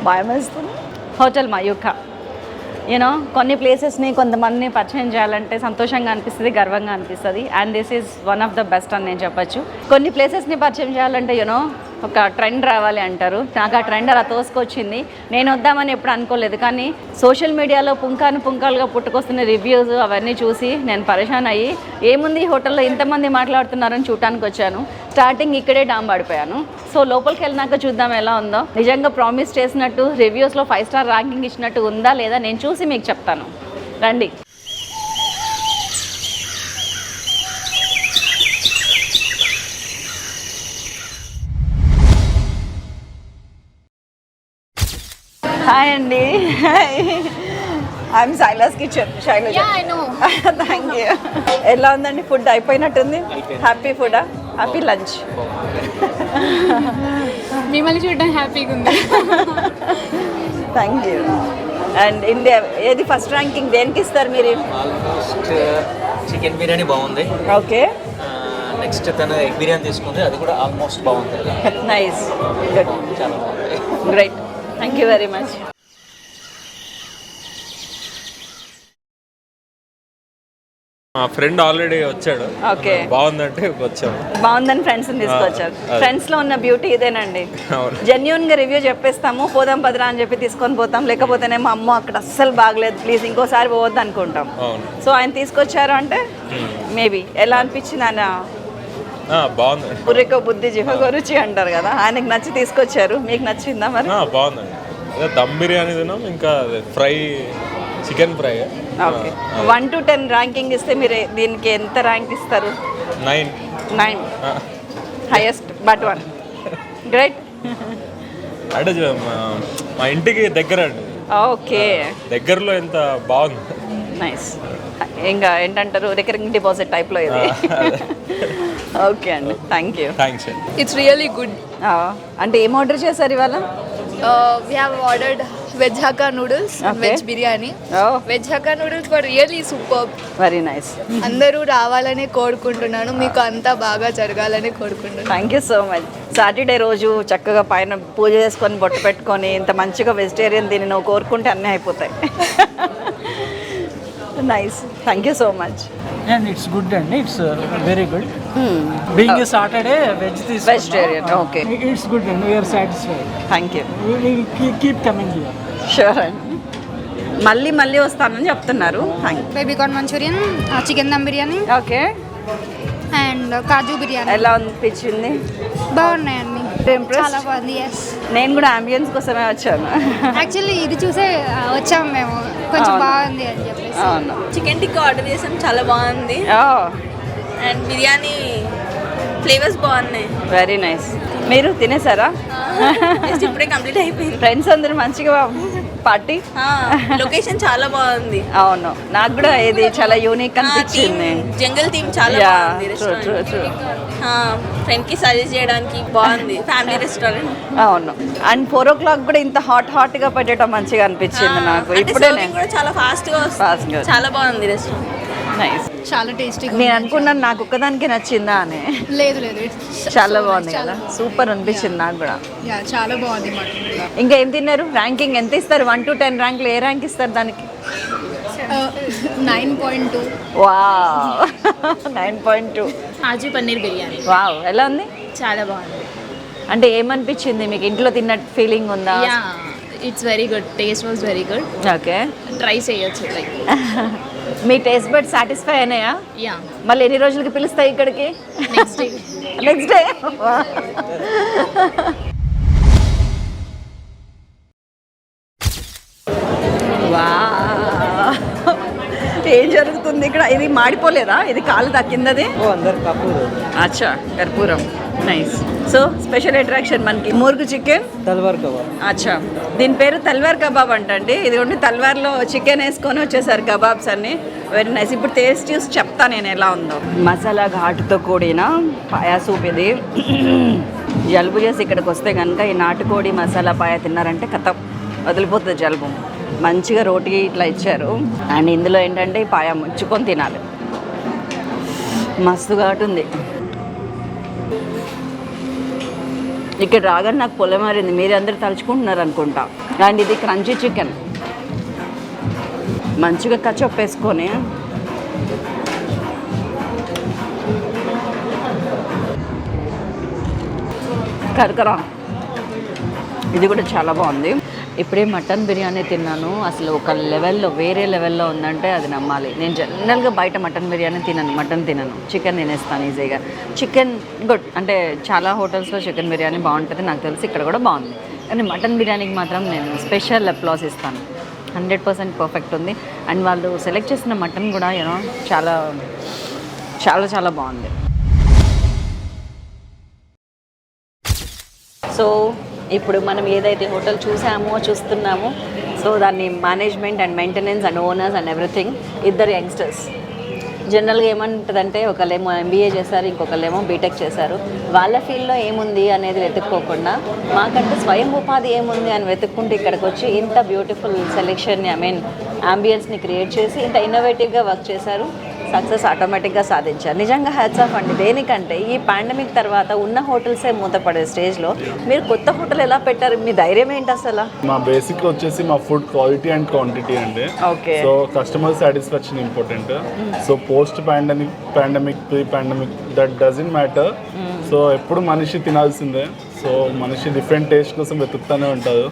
భయం వేస్తుంది. Hotel Mayukha you know కొన్ని ప్లేసెస్ని కొంతమందిని పరిచయం చేయాలంటే సంతోషంగా అనిపిస్తుంది, గర్వంగా అనిపిస్తుంది. And this is one of the best అని నేను చెప్పచ్చు. కొన్ని ప్లేసెస్ని పరిచయం చేయాలంటే యూనో ఒక ట్రెండ్ రావాలి అంటారు. నాకు ఆ ట్రెండ్ అలా తోసుకొచ్చింది. నేను వద్దామని ఎప్పుడు అనుకోలేదు, కానీ సోషల్ మీడియాలో పుంకాలుగా పుట్టుకొస్తున్న రివ్యూస్ అవన్నీ చూసి నేను పరేషాన్ అయ్యి ఏముంది ఈ హోటల్లో ఇంతమంది మాట్లాడుతున్నారని చూడటానికి వచ్చాను. స్టార్టింగ్ ఇక్కడే డాంబాడిపోయాను. సో లోపలికి వెళ్ళినాక చూద్దాం ఎలా ఉందో. నిజంగా ప్రామిస్ చేసినట్టు రివ్యూస్లో 5 స్టార్ ర్యాంకింగ్ ఇచ్చినట్టు ఉందా లేదా నేను చూసి మీకు చెప్తాను. రండి. హాయ్ అండి. ఐఎమ్ సైలాస్ కిచెన్. శైలజ. Thank you. ఎలా ఉందండి? ఫుడ్ అయిపోయినట్టుంది. హ్యాపీ ఫుడా? Happy lunch? మిమ్మల్ని చూడడం హ్యాపీగా ఉంది. Thank you. అండ్ ఇండియా ఏది ఫస్ట్ ర్యాంకింగ్ దేనికి ఇస్తారు మీరు? ఆల్మోస్ట్ చికెన్ బిర్యానీ బాగుంది. ఓకే. నెక్స్ట్ తను ఎగ్ బిర్యానీ తీసుకుంది, అది కూడా ఆల్మోస్ట్ బాగుంది. నైస్, గుడ్, చాలా బాగుంది. Great, thank you very much. మా ఫ్రెండ్ ఆల్రెడీ వచ్చాడు. ఓకే, బాగుందంటే వచ్చాము. బాగుందని ఫ్రెండ్స్ని తీసుకొచ్చారు. ఫ్రెండ్స్లో ఉన్న బ్యూటీ ఇదేనండి. జెన్యూన్గా రివ్యూ చెప్పేస్తాము, పోదాం పదరా అని చెప్పి తీసుకొని పోతాం. లేకపోతేనేమో అమ్మో అక్కడ అస్సలు బాగలేదు ప్లీజ్ ఇంకోసారి పోవద్దు అనుకుంటాం. సో ఆయన తీసుకొచ్చారు అంటే మేబీ ఎలా అనిపించింది? ఆయన బాగుంది. పుర్రికో బుద్ధి జిహగో రుచి అంటారు కదా, ఆయనకు నచ్చి తీసుకొచ్చారు. మీకు నచ్చిందా మరి? బాగుందండి. దమ్ బిర్యానీ తిన్నాం, ఇంకా fry, chicken fry. Okay, 1 to 10 ranking ఇస్తే మీరు దీనికి ఎంత ర్యాంక్ ఇస్తారు? 9. Highest but 1. గ్రేట్. అంటే మా ఇంటికి దగ్గర అండి. ఓకే, దగ్గరలో ఎంత బాగుంది. నైస్. ఇంకా ఏంటంటారు, రికరింగ్ డిపాజిట్ టైప్లో ఇది. ఓకే అండి, థ్యాంక్ యూ. థ్యాంక్స్ అండి. It's really good. అంటే ఏం ఆర్డర్ చేశారు ఇవాళ? We have ordered veg hakka noodles and veg biryani. Veg hakka noodles were really superb. Very nice. అందరూ రావాలని కోరుకుంటున్నాను, మీకు అంతా బాగా జరగాలని కోరుకుంటున్నాను. Thank you so much. Saturday రోజు చక్కగా పైన పూజ చేసుకొని బొట్టు పెట్టుకొని ఇంత మంచిగా వెజిటేరియన్ దీన్ని నువ్వు కోరుకుంటే అన్నీ అయిపోతాయి. Nice, thank you so much. And it's good and it's very good. Being a Saturday, vegetarian. Okay. It's good and we are satisfied. Thank you. We will keep coming here. Sure. మళ్ళీ వస్తానని చెప్తున్నారు. Thank you. Baby corn manchurian, chicken dum biryani, okay, and kaju biryani. ఎలా అనిపించింది? బాగున్నాయండి, చాలా బాగుంది. Yes, నేను కూడా అంబియన్స్ కోసమే వచ్చాను. యాక్చువల్లీ ఇది చూసే వచ్చాము మేము, కొంచెం బాగుంది అని చెప్పేసి. అవును, చికెన్ టిక్కా ఆర్డర్ చేసాం, చాలా బాగుంది. అండ్ బిర్యానీ ఫ్లేవర్స్ బాగున్నాయి. Very nice. మీరు తినేసారా? ఇప్పుడే కంప్లీట్ అయిపోయింది. ఫ్రెండ్స్ అందరూ మంచిగా పార్టీ. లొకేషన్ చాలా బాగుంది. అవును, నాకు కూడా ఇది చాలా యూనిక్ అనిపించింది. జంగల్ థీమ్ చాలా బాగుంది. ఫ్రెండ్ కి సజెస్ట్ చేయడానికి బాగుంది. Family restaurant. అవును, అండ్ 4 o'clock కూడా ఇంత హాట్ గా పెట్టడం మంచిగా అనిపించింది నాకు. ఇప్పుడే చాలా ఫాస్ట్ గా వస్తుంది. చాలా బాగుంది రెస్టారెంట్. నైస్, చాలా టేస్టీగా. నేను అనుకున్నాను నాకు ఒక్కదానికి నచ్చిందా అని. లేదు, చాలా బాగుంది కదా, సూపర్ అనిపించింది నాకు కూడా. చాలా బాగుంది. ఇంకా ఏం తిన్నారు? ర్యాంకింగ్ ఎంత ఇస్తారు? 1 to 10 ర్యాంక్లో ఏ ర్యాంక్ ఇస్తారు దానికి? 9.2. వావ్, 9.2. కాజు పన్నీర్ బిర్యానీ. వావ్, ఎలా ఉంది? చాలా బాగుంది. అంటే ఏమనిపించింది మీకు? ఇంట్లో తిన్నట్టు ఫీలింగ్ ఉందా? It's very good, taste was very good. Okay, try చేయొచ్చు. లైక్ మీ టేస్ట్ బడ్ సాటిస్ఫై అయినాయా? యా. మళ్ళీ ఎన్ని రోజులకి పిలుస్తాయి ఇక్కడికి? Next day. ఏం జరుగుతుంది ఇక్కడ? ఇది మాడిపోలేదా? ఇది కాలు తక్కిందది. అచ్చా, కర్పూరం. నైస్. సో స్పెషల్ అట్రాక్షన్ మనకి మురుగు చికెన్ తల్వార్ కబాబ్. అచ్చా, దీని పేరు తల్వార్ కబాబ్ అంటండి. ఇది ఉండి తల్వార్లో చికెన్ వేసుకొని వచ్చేసారు కబాబ్స్ అన్ని. Very nice. ఇప్పుడు టేస్ట్ చూసి చెప్తా నేను ఎలా ఉందో. మసాలా ఘాటుతో కూడిన పాయా సూప్ ఇది. జలుబు చేసి ఇక్కడికి వస్తే కనుక ఈ నాటుకోడి మసాలా పాయ తిన్నారంటే కథ వదిలిపోతుంది జలుబు. మంచిగా రోటీ ఇట్లా ఇచ్చారు. అండ్ ఇందులో ఏంటంటే ఈ పాయ ముంచుకొని తినాలి. మస్తు ఘాటు ఉంది. ఇక్కడ రాగానే నాకు పొలమారింది, మీరు అందరు తలుచుకుంటున్నారు అనుకుంటా. అండ్ ఇది క్రంచీ చికెన్, మంచిగా కచ్చప్ వేసుకొని కరకరా, ఇది కూడా చాలా బాగుంది. ఇప్పుడే మటన్ బిర్యానీ తిన్నాను, అసలు ఒక లెవెల్లో, వేరే లెవెల్లో ఉందంటే అది నమ్మాలి. నేను జనరల్గా బయట మటన్ బిర్యానీ మటన్ తినను, చికెన్ తినేస్తాను ఈజీగా. చికెన్ గుడ్ అంటే చాలా హోటల్స్లో చికెన్ బిర్యానీ బాగుంటుంది నాకు తెలిసి, ఇక్కడ కూడా బాగుంది. కానీ మటన్ బిర్యానీకి మాత్రం నేను స్పెషల్ అప్లాస్ ఇస్తాను. 100% పర్ఫెక్ట్ ఉంది. అండ్ వాళ్ళు సెలెక్ట్ చేసిన మటన్ కూడా యూనో చాలా చాలా చాలా బాగుంది. సో ఇప్పుడు మనం ఏదైతే హోటల్ చూస్తున్నామో సో దాన్ని management and maintenance and owners and everything ఇద్దరు యంగ్స్టర్స్. జనరల్గా ఏమంటుందంటే ఒకళ్ళేమో ఎంబీఏ చేశారు, ఇంకొకళ్ళేమో బీటెక్ చేశారు. వాళ్ళ ఫీల్డ్లో ఏముంది అనేది వెతుక్కోకుండా మాకంటే స్వయం ఉపాధి ఏముంది అని వెతుక్కుంటూ ఇక్కడికి వచ్చి ఇంత బ్యూటిఫుల్ సెలెక్షన్ని అంబియన్స్ని క్రియేట్ చేసి ఇంత ఇన్నోవేటివ్గా వర్క్ చేశారు. సక్సెస్ ఆటోమేటిక్గా సాధించారు. నిజంగా హ్యాట్స్ ఆఫ్ అండి. దేనికంటే ఈ పాండమిక్ తర్వాత ఉన్న హోటల్సే మూతపడే స్టేజ్లో మీరు కొత్త హోటల్ ఎలా పెట్టారు? మీ ధైర్యం ఏంటి అసలు? మా బేసిక్ వచ్చేసి మా ఫుడ్ క్వాలిటీ అండ్ క్వాంటిటీ అండి. Okay. So customer satisfaction important. So post pandemic pre pandemic that doesn't matter. So ఎప్పుడు మనిషి తినాల్సిందే. సో మనిషి డిఫరెంట్ టేస్ట్ కోసం వెతుకుతూనే ఉంటారు.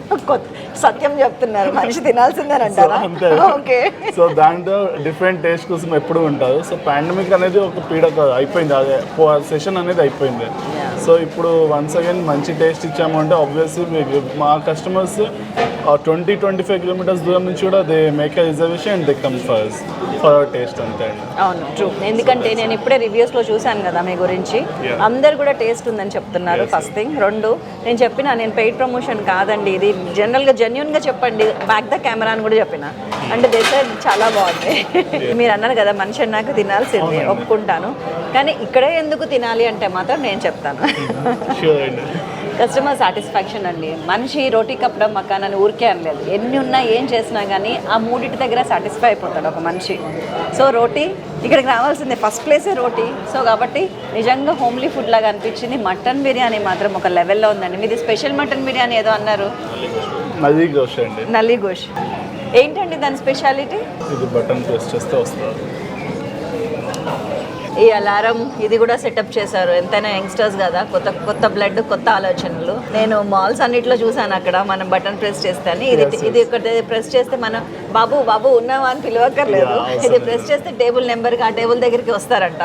సత్యం చెప్తున్నారు, మనిషి తినాల్సిందే అంటారా? ఓకే. సో దాంట్లో డిఫరెంట్ టేస్ట్ కోసం ఎప్పుడు ఉంటారు. సో పాండమిక్ అనేది ఒక పీడ అయిపోయింది, అదే సెషన్ అనేది అయిపోయింది. సో ఇప్పుడు వన్స్ అగైన్ మంచి టేస్ట్ ఇచ్చాము అంటే ఆబ్వియస్లీ మా కస్టమర్స్ 20-25 కిలోమీటర్స్ దూరం నుంచి కూడా they make a reservation and they come for our taste అంతే అండి. అవును, ట్రూ. ఎందుకంటే నేను ఇప్పుడే రివ్యూస్లో చూశాను కదా మీ గురించి, అందరు కూడా టేస్ట్ ఉందని చెప్తున్నారు. First thing. రెండు, నేను చెప్పిన నేను పెయిడ్ ప్రమోషన్ కాదండి, ఇది జనరల్గా జెన్యున్గా చెప్పండి, బ్యాక్ ద కెమెరా అని కూడా చెప్పిన. అంటే దేశ చాలా బాగుంది. మీరు అన్నారు కదా మనిషి అన్నాక తినాల్సింది, ఒప్పుకుంటాను. కానీ ఇక్కడే ఎందుకు తినాలి అంటే మాత్రం నేను చెప్తాను. కస్టమర్ సాటిస్ఫాక్షన్ అండి. మనిషి రోటీ కప్పడం మకానని ఊరికే అనలేదు, ఎన్ని ఉన్నా ఏం చేసినా కానీ ఆ మూడింటి దగ్గర సాటిస్ఫై అయిపోతాడు ఒక మనిషి. సో రోటీ ఇక్కడికి రావాల్సిందే, ఫస్ట్ ప్లేసే రోటీ. సో కాబట్టి నిజంగా హోమ్లీ ఫుడ్ లాగా అనిపించింది. మటన్ బిర్యానీ మాత్రం ఒక లెవెల్లో ఉందండి. మీది స్పెషల్ మటన్ బిర్యానీ ఏదో అన్నారు, నల్లి గోష్ అండి. నల్లి గోష్ ఏంటండి దాని స్పెషాలిటీ? ఇది బటన్ ప్రెస్ చేస్తే వస్తుంది. ఈ అలారం ఇది కూడా సెటప్ చేశారు. ఎంతైనా యంగ్స్టర్స్ కదా, కొత్త కొత్త బ్లడ్, కొత్త ఆలోచనలు. నేను మాల్స్ అన్నిట్లో చూసాను అక్కడ మనం బటన్ ప్రెస్ చేస్తే అని. ఇది ఒకటి ప్రెస్ చేస్తే మనం బాబు బాబు ఉన్నావా అని పిలవక్కర్లేదు. ఇది ప్రెస్ చేస్తే టేబుల్ నెంబర్కి ఆ టేబుల్ దగ్గరికి వస్తారంట.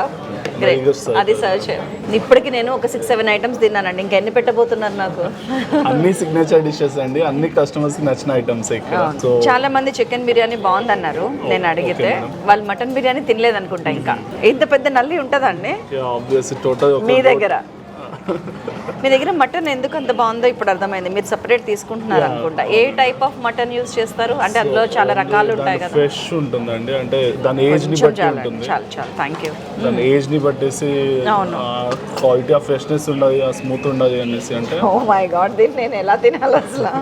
అది సర్చ్. ఇప్పటికి నేను ఒక 6-7 ఐటమ్స్ తిన్నానండి. ఇంకెన్ని పెట్టబోతున్నారు నాకు? అన్ని సిగ్నేచర్ డిషెస్ అండి, అన్ని కస్టమర్స్ కి నచ్చిన ఐటమ్స్ ఇక్కడ. చాలా మంది చికెన్ బిర్యానీ బాగుందన్నారు. నేను అడిగితే వాళ్ళు మటన్ బిర్యానీ తినలేదు అనుకుంటా. ఇంకా ఇంత పెద్ద నల్లి ఉంటుందండి మీ దగ్గర? మీ దగ్గర మటన్ ఎందుకు అంత బాగుందో ఇప్పుడు అర్థమైంది. మీరు సెపరేట్ తీసుకుంటున్నారు అనుకుంటా. ఏ టైప్ ఆఫ్ మటన్ యూజ్ చేస్తారు? అంటే అందులో చాలా రకాలు ఉంటాయి కదా. ఫ్రెష్ ఉంటుందండి, అంటే దాని ఏజ్ ని బట్టి ఉంటుంది. చాలా చాలా థ్యాంక్ యూ. దాని ఏజ్ ని బట్టేసి క్వాలిటీ ఆఫ్ ఫ్రెష్నెస్ ఉండదు, స్మూత్ ఉండదు అనేసి. అంటే ఓ మై గాడ్, దీన్ని నేను ఎలా తినాలి అసలు?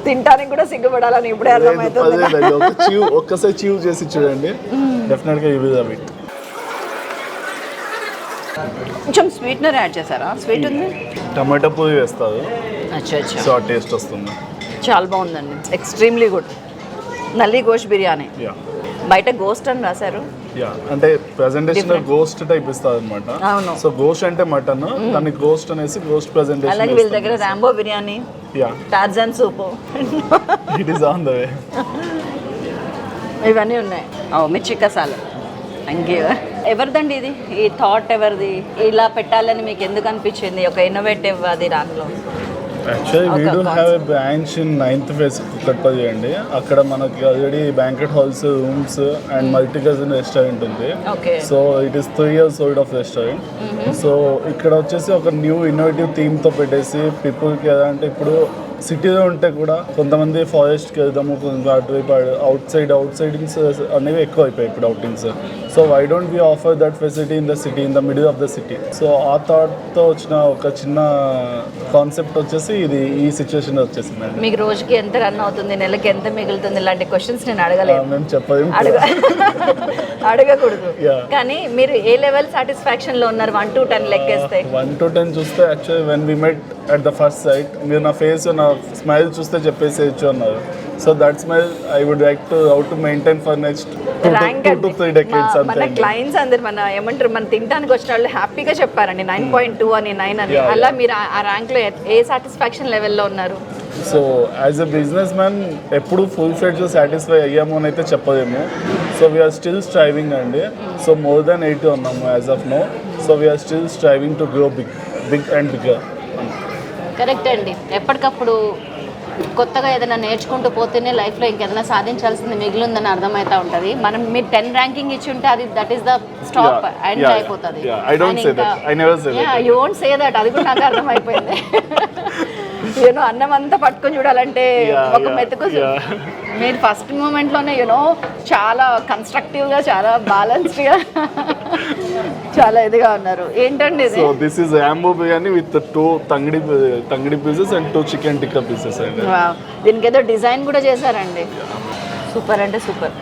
తింటానికి కూడా సిగ్గుపడాలని ఇప్పుడే అర్థమవుతుంది. ఒక్కసారి చీవ్ చేసి చూడండి, డెఫినెట్ గా యూ విల్ లవ్ ఇట్. కొంచెం స్వీట్నర్ యాడ్ చేశారా? స్వీట్ ఉంది, టమాటో పూరి వేస్తారు. అచ్చా అచ్చా. సో టేస్ట్ వస్తుంది. చాలా బాగుందండి, ఎక్స్ట్రీమ్లీ గుడ్. నల్లి గోష్ బిర్యానీ. బయట గోస్ట్ అని రాశారు. అంటే ప్రెజెంటేషన్ గోస్ట్ టైప్ ఇస్తారు అనమాట. అవును. సో గోస్ట్ అంటే మటన్, దాన్ని గోస్ట్ అనేసి గోస్ట్ ప్రెజెంటేషన్. అలాగే వీళ్ళ దగ్గర Rambo biryani, Tarzan soup, it is on the way. ఇవన్నీ ఉన్నాయి. ఓ మిర్చి కసాల. Thank you. ఎవరిదండి ఇది? ఈ థాట్ ఎవరిది? ఇలా పెట్టాలని మీకు ఎందుకు అనిపించింది? ఒక ఇన్నోవేటివ్ అది దాంట్లో. Actually we do have a branch in 9th phase Kukatpally అండి. అక్కడ మనకి already banquet halls, rooms and multi cuisine restaurant ఉంది. So it is 3 years old of restaurant. So ఇక్కడ వచ్చేసి ఒక న్యూ ఇన్నోవేటివ్ థీమ్తో పెట్టేసి పీపుల్కి ఎలా అంటే ఇప్పుడు సిటీలో ఉంటే కూడా కొంతమంది ఫారెస్ట్కి వెళ్దాము, కొంత అటువైపు అవుట్సైడింగ్స్ అనేవి ఎక్కువ అయిపోయాయి ఇప్పుడు outings. So why don't we offer that facility in the city, in the middle of the city. So ఆ థాట్తో వచ్చిన ఒక చిన్న కాన్సెప్ట్ వచ్చేసి ఈ సిచ్యువేషన్ వచ్చేసిందండి. మీకు రోజుకి ఎంత రన్ అవుతుంది, నెలకి ఎంత మిగులుతుంది, ఇలాంటి క్వశ్చన్స్ నేను అడగలేదు. మేము చెప్పలేము, అడగకూడదు. కానీ మీరు ఏ లెవెల్ సాటిస్ఫాక్షన్ లో ఉన్నారు 1 to 10 లెక్కేస్తే? 1 to 10 చూస్తే actually when we met at the first sight మీరు నా ఫేస్ నా స్మైల్ చూస్తే చెప్పేసేయచ్చు అన్నారు. So that smile I would like to how to maintain for next 2 to 3 decades. మన క్లయింట్స్ అందరు ఏమంటారు, మన తినడానికి వచ్చిన వాళ్ళు హ్యాపీగా చెప్పారండి 9.2 అని 9 అని. అలా మీరు ఆ ర్యాంక్ లో ఏ సాటిస్ఫాక్షన్ లెవెల్లో ఉన్నారు? So as a businessman ఎప్పుడు ఫుల్ ఫ్లెడ్జ్గా సాటిస్ఫై అయ్యాము అని అయితే చెప్పలేము. సో వీఆర్ స్టిల్ స్ట్రైవింగ్ అండి. సో మోర్ దాన్ 80 ఉన్నాము as of now. So we're still striving to grow big and bigger. Correct అండి. ఎప్పటికప్పుడు కొత్తగా ఏదైనా నేర్చుకుంటూ పోతేనే లైఫ్లో ఇంకేదైనా సాధించాల్సింది మిగిలిందని అర్థమవుతూ ఉంటుంది. మనం మీరు 10 ర్యాంకింగ్ ఇచ్చి ఉంటే అది that is the stop and అయిపోతుంది. యూ వోంట్ సే దట్, అది కూడా నాకు అర్థమైపోయింది. యూనో అన్నం అంతా పట్టుకొని చూడాలంటే ఒక మెతుకు. మీరు ఫస్ట్ మూమెంట్లోనే యూనో చాలా కన్స్ట్రక్టివ్గా, చాలా బ్యాలెన్స్డ్గా, చాలా ఇదిగా ఉన్నారు. ఏంటండి ఇది? సో దిస్ ఈజ్ యాంబో biryani with 2 tangdi pieces and 2 chicken tikka pieces అండి. దీనికి ఏదో డిజైన్ కూడా చేశారండి. సూపర్ అంటే సూపర్.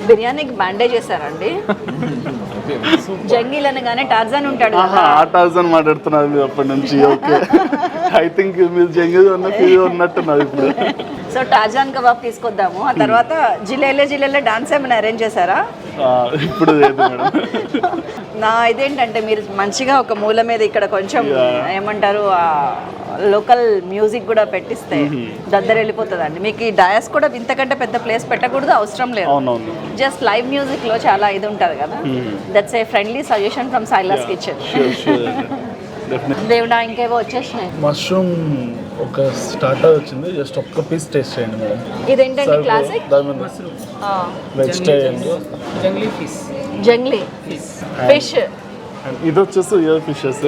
బిర్యానీకి బ్యాండేజ్ చేశారండి. జంగిల్ అనగానే టార్జాన్ ఉంటాడు కదా, ఆ టార్జాన్ మాట్లాడుతున్నారు మీరు అప్పటి నుంచి. ఓకే, ఐ థింక్ మీరు జంగిల్ ఉన్న ఫీల్ ఉన్నట్టున్నారు ఇప్పుడు. సో టార్జాన్ కబాబ్ తీసుకొద్దాము. ఆ తర్వాత జిలేలే డాన్స్ ఏమైనా అరేంజ్ చేశారా? ఇప్పుడు లేదు మేడం. నా ఇదేంటంటే మీరు మంచిగా ఒక మూల మీద ఇక్కడ కొంచెం ఏమంటారు లోకల్ మ్యూజిక్ కూడా పెట్టిస్తే దద్దర వెళ్ళిపోతుందండి. మీకు ఈ డయాస్ కూడా ఇంతకంటే పెద్ద ప్లేస్ పెట్టకూడదు, అవసరం లేదు. జస్ట్ లైవ్ మ్యూజిక్ లో చాలా ఇది ఉంటుంది కదా. That's a friendly suggestion from Silas kitchen. దేవుడా ఇంకేవో వచ్చేసినాయి. మష్రూమ్ ఒక స్టార్టర్ వచ్చింది, జస్ట్ ఒక్క పీస్ టేస్ట్ చేయండి మేడం. ఇదేంటండి క్లాసిక్ వెజిటేరియన్ జంగ్లీ ఫిష్. ఇది వచ్చేసి ఫిషెస్.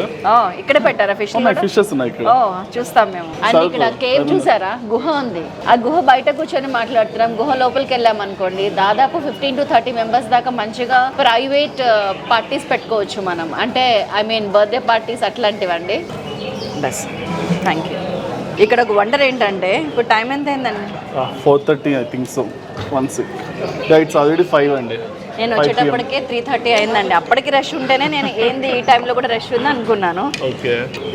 ఇక్కడ పెట్టారా ఫిష్? ఫిషెస్ ఉన్నాయి ఇక్కడ. చూస్తాం మేము. అండ్ ఇక్కడ కేవ్ చూసారా, గుహ ఉంది. ఆ గుహ బయట కూర్చొని మాట్లాడుతున్నాం. గుహ లోపలికి వెళ్ళాం అనుకోండి, దాదాపు 15 to 30 మెంబర్స్ దాకా మంచిగా ప్రైవేట్ పార్టీస్ పెట్టుకోవచ్చు మనం. అంటే ఐ మీన్ బర్త్డే పార్టీస్ అట్లాంటివండి. బస్ థ్యాంక్ యూ. ఇక్కడ ఒక వండర్ ఏంటంటే ఇప్పుడు టైం ఎంత అయిందండి? 4:30 I think so. 1:06. It's already 5 అండి. నేను వచ్చేటప్పటికే 3:30 అయిందండి. అప్పటికి రష్ ఉంటేనే నేను ఏంది ఈ టైంలో కూడా రష్ ఉంది అనుకున్నాను.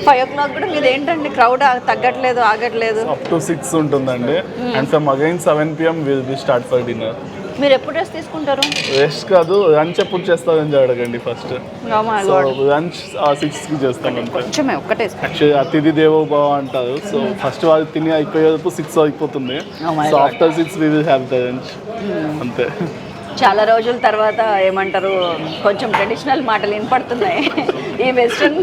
5 o'clock కూడా మీది ఏంటండి క్రౌడ్ తగ్గట్లేదు, ఆగట్లేదు. అప్ టు 6 ఉంటుందండి. And from again 7 PM will be start for dinner. మీరు ఎప్పుడు రెస్ట్ తీసుకుంటారు? రెస్ట్ కాదు, లంచ్ ఎప్పుడు చేస్తారని అడగండి ఫస్ట్. లంచ్ 6కి చేస్తాం అంతే. యాక్చువల్లీ అతిథి దేవో భవ అంటారు. సో ఫస్ట్ వాళ్ళు తిని అయిపోయేటప్పుడు 6 అయిపోతుంది. So after 6 we will have the lunch అంతే. చాలా రోజుల తర్వాత ఏమంటారు కొంచెం ట్రెడిషనల్ మాటలు వినపడుతున్నాయి ఈ వెస్ట్రన్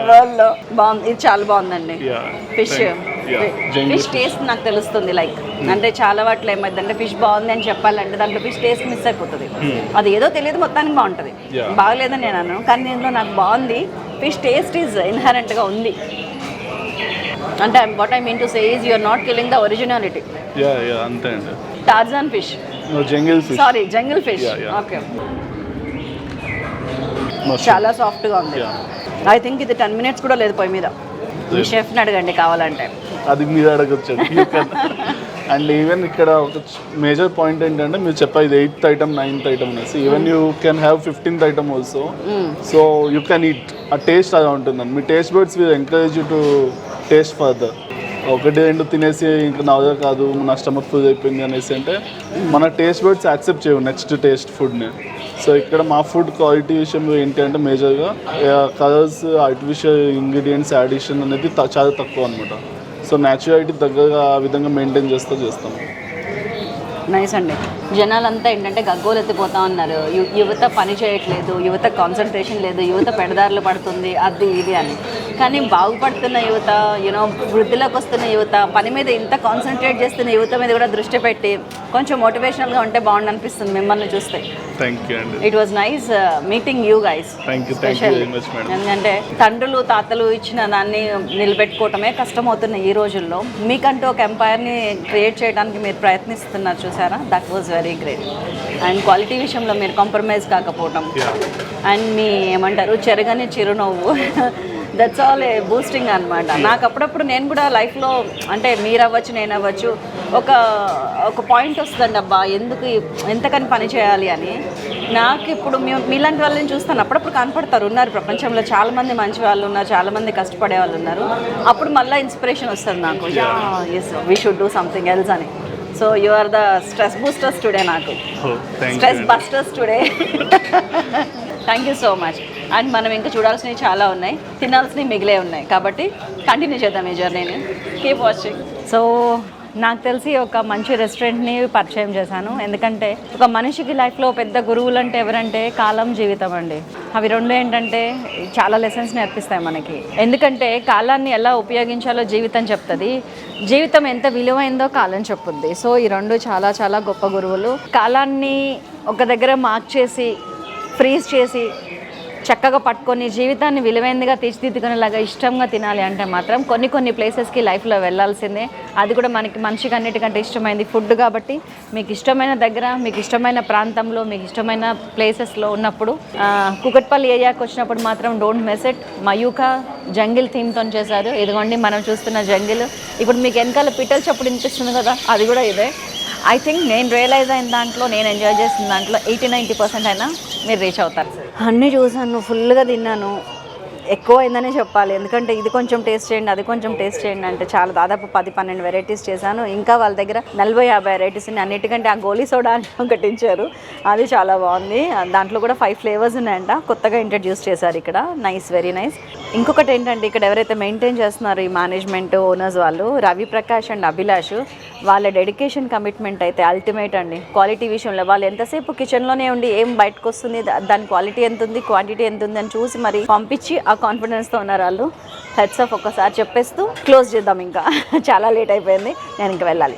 వరల్డ్లో. బాగుంది, ఇది చాలా బాగుందండి. ఫిష్ టేస్ట్ నాకు తెలుస్తుంది. లైక్ అంటే చాలా వాటిలో ఏమైందంటే ఫిష్ బాగుంది అని చెప్పాలంటే దాంట్లో ఫిష్ టేస్ట్ మిస్ అయిపోతుంది. అది ఏదో తెలియదు, మొత్తానికి బాగుంటుంది. బాగలేదని నేను అన్నాను, కానీ దీంట్లో నాకు బాగుంది. ఫిష్ టేస్ట్ ఈజ్ ఇన్హరెంట్గా ఉంది. అంటే what I mean to say is you're not killing the originality. అంతే అండి. Tarzan fish, sorry jungle fish. Okay, చాలా సాఫ్ట్గా ఉంది. ఐ థింక్ ఇది 10 minutes కూడా లేదు పొయ్యి మీద. మీ షెఫ్ని అడగండి కావాలంటే. అది మీరు అడగచ్చు. అండ్ ఈవెన్ ఇక్కడ ఒక మేజర్ పాయింట్ ఏంటంటే మీరు చెప్పారు ఇది 8th item 9th item అనేసి. Even you can have 15th item also. So you can eat. ఆ టేస్ట్ అలా ఉంటుందండి. మీ taste buds will encourage you to taste further. 1-2 తినేసి ఇంకా నా దగ్గర కాదు, నా స్టమక్ ఫుల్ అయిపోయింది అనేసి అంటే మన టేస్ట్ బర్డ్స్ యాక్సెప్ట్ చేయవు నెక్స్ట్ టేస్ట్ ఫుడ్ని. సో ఇక్కడ మా ఫుడ్ క్వాలిటీ విషయంలో ఏంటి అంటే మేజర్గా కలర్స్, ఆర్టిఫిషియల్ ఇంగ్రీడియంట్స్ యాడిషన్ అనేది చాలా తక్కువ అనమాట. సో న్యాచురాలిటీ దగ్గరగా ఆ విధంగా మెయింటైన్ చేస్తాం. నైస్ అండి. జనాలంతా ఏంటంటే గగ్గోలు ఎత్తిపోతా ఉన్నారు, యువత పని చేయట్లేదు, యువత కాన్సన్ట్రేషన్ లేదు, యువత పెడదారులు పడుతుంది, అది ఇది అని. కానీ బాగుపడుతున్న యువత యూనో వృద్ధిలోకి వస్తున్న యువత పని మీద ఇంత కాన్సన్ట్రేట్ చేస్తున్న యువత మీద కూడా దృష్టి పెట్టి కొంచెం మోటివేషనల్గా ఉంటే బాగుండు అనిపిస్తుంది మిమ్మల్ని చూస్తే. థ్యాంక్ యూ అండి. It was nice meeting you guys. Thank you very much madam. ఎందుకంటే తండ్రులు తాతలు ఇచ్చిన దాన్ని నిలబెట్టుకోవటమే కష్టమవుతున్న ఈ రోజుల్లో మీకంటూ ఒక ఎంపైర్ని క్రియేట్ చేయడానికి మీరు ప్రయత్నిస్తున్నారు చూసారా, that was very great. And quality విషయంలో మీరు కాంప్రమైజ్ కాకపోవటం అండ్ మీ ఏమంటారు చెరగని చిరునవ్వు దట్స్ ఆల్ ఏ బూస్టింగ్ అనమాట. నాకు అప్పుడప్పుడు నేను కూడా లైఫ్లో అంటే మీరు అవ్వచ్చు నేను అవ్వచ్చు ఒక పాయింట్ వస్తుందండి, అబ్బా ఎందుకు ఎంతకని పని చేయాలి అని. నాకు ఇప్పుడు మీలాంటి వాళ్ళని చూస్తాను, అప్పుడప్పుడు కనపడతారు, ఉన్నారు ప్రపంచంలో చాలామంది మంచి వాళ్ళు ఉన్నారు, చాలామంది కష్టపడే వాళ్ళు ఉన్నారు. అప్పుడు మళ్ళీ ఇన్స్పిరేషన్ వస్తుంది నాకు, yes we should do something else అని. So you are the stress boosters today, నాకు stress busters today. Thank you so much. And మనం ఇంకా చూడాల్సినవి చాలా ఉన్నాయి, తినాల్సినవి మిగిలే ఉన్నాయి, కాబట్టి కంటిన్యూ చేద్దాం ఈ జర్నీని. Keep watching. సో నాకు తెలిసి ఒక మంచి రెస్టారెంట్ని పరిచయం చేశాను, ఎందుకంటే ఒక మనిషికి లైఫ్లో పెద్ద గురువులు అంటే ఎవరంటే కాలం, జీవితం అండి. అవి రెండు ఏంటంటే చాలా లెసన్స్ నేర్పిస్తాయి మనకి. ఎందుకంటే కాలాన్ని ఎలా ఉపయోగించాలో జీవితం చెప్తుంది, జీవితం ఎంత విలువైందో కాలం చెప్పుద్ది. సో ఈ రెండు చాలా చాలా గొప్ప గురువులు. కాలాన్ని ఒక దగ్గర మార్క్ చేసి ఫ్రీజ్ చేసి చక్కగా పట్టుకొని జీవితాన్ని విలువైనదిగా తీర్చిదిద్దుకునేలాగా ఇష్టంగా తినాలి అంటే మాత్రం కొన్ని ప్లేసెస్కి లైఫ్లో వెళ్ళాల్సిందే. అది కూడా మనిషికి అన్నిటికంటే ఇష్టమైంది ఫుడ్. కాబట్టి మీకు ఇష్టమైన దగ్గర, మీకు ఇష్టమైన ప్రాంతంలో, మీకు ఇష్టమైన ప్లేసెస్లో ఉన్నప్పుడు కుకట్పల్లి ఏరియాకి వచ్చినప్పుడు మాత్రం don't miss it. Mayukha jungle థీమ్తో చేశారు. ఇదిగోండి మనం చూస్తున్న జంగిల్. ఇప్పుడు మీకు వెనకాల పిట్టల చప్పుడు వినిపిస్తుంది కదా, అది కూడా ఇదే. ఐ థింక్ నేను రియలైజ్ అయిన దాంట్లో, నేను ఎంజాయ్ చేసిన దాంట్లో 80-90% అయినా మీరు రీచ్ అవుతారు. అన్నీ చూసాను, ఫుల్గా తిన్నాను, ఎక్కువ అయిందనే చెప్పాలి. ఎందుకంటే ఇది కొంచెం టేస్ట్ చేయండి, అది కొంచెం టేస్ట్ చేయండి అంటే చాలా దాదాపు 10-12 వెరైటీస్ చేశాను. ఇంకా వాళ్ళ దగ్గర 40-50 వెరైటీస్ ఉన్నాయి. అన్నిటికంటే ఆ గోలీ సోడా అని ఒకటి ఇచ్చారు, అది చాలా బాగుంది. దాంట్లో కూడా 5 ఫ్లేవర్స్ ఉన్నాయంట, కొత్తగా ఇంట్రడ్యూస్ చేశారు ఇక్కడ. Nice, very nice. ఇంకొకటి ఏంటంటే ఇక్కడ ఎవరైతే మెయింటైన్ చేస్తున్నారో ఈ మేనేజ్మెంట్ ఓనర్స్ వాళ్ళు, రవి ప్రకాష్ అండ్ అభిలాష్, వాళ్ళ డెడికేషన్ కమిట్మెంట్ అయితే అల్టిమేట్ అండి. క్వాలిటీ విషయంలో వాళ్ళు ఎంతసేపు కిచెన్లోనే ఉండి ఏం బయటకు వస్తుంది, దాని క్వాలిటీ ఎంత ఉంది, క్వాంటిటీ ఎంత ఉంది అని చూసి మరి పంపించి ఆ కాన్ఫిడెన్స్తో ఉన్నారు వాళ్ళు. హెడ్స్ ఆఫ్ ఒక్కసారి చెప్పేస్తూ క్లోజ్ చేద్దాం, ఇంకా చాలా లేట్ అయిపోయింది, నేను ఇంకా వెళ్ళాలి.